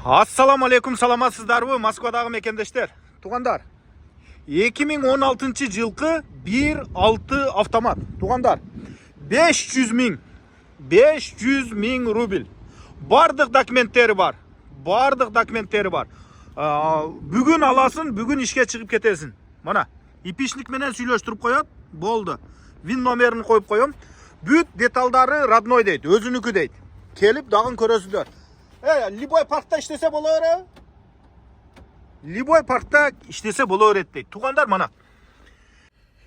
Assalamu alaikum, саламатсыздарбы Москвадагы мекендештер. Тугандар, 2016 жылкы 1.6 автомат. Тугандар, 500 миң рубль. Бардык документтери бар. Бүгүн аласын, бүгүн ишке чыгып кетесин. Мана, ипишник менен сүйлөштүрүп коет. Болду. Вин номерин коюп коем. Бүт деталдары родной дейт, өзүнүкү дейт. Келип дагын көрөсүздөр. Любой паркта иштесе боло береби? Любой паркта иштесе боло берет дейт. Тугандар, мана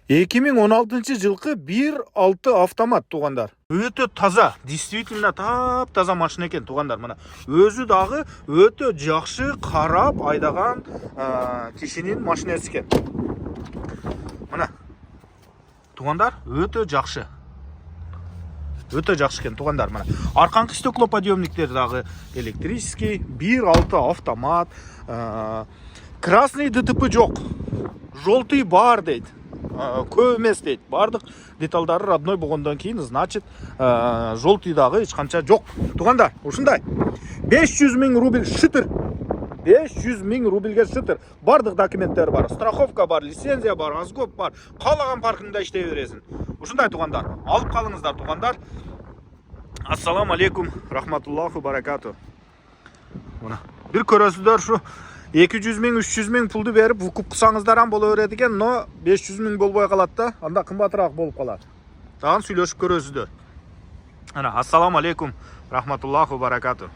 2016 жылкы 1.6 автомат, тугандар. Өтө таза, действительно таза машина экен, тугандар. Мана өзү дагы өтө жакшы карап айдаган кишинин машинасы экен. Мана тугандар, өтө жакшы экен, тугандар. Мана арканкы стеклоподъемниктер дагы электрический, 1.6 автомат. Красный ДТП жок, желтый бар дейт, көп эмес дейт. Бардык деталдары родной болгондон кийин, значит, желтый дагы эч канча жок. Тугандар, ушундай 500 миң рубль шытыр. 500 миң рубльге шытыр. Бардык документтер бар, страховка бар, лицензия бар, азгоп бар. Каалаган паркында иштей бересиң. Ушундай, тугандар. Алып калыңыздар, тугандар. Ассаламу алейкум, рахматуллаху баракату. Мына бир көрөсүздөр, ушу 200 миң, 300 миң пулду берип выкуп кылсаңыздар ам боло берет экен, но 500 миң болбой калат да, анда кымбатыраак болуп калат. Дагы сүйлөшүп көрөсүздөр. Ана, ассаламу алейкум, рахматуллаху баракату.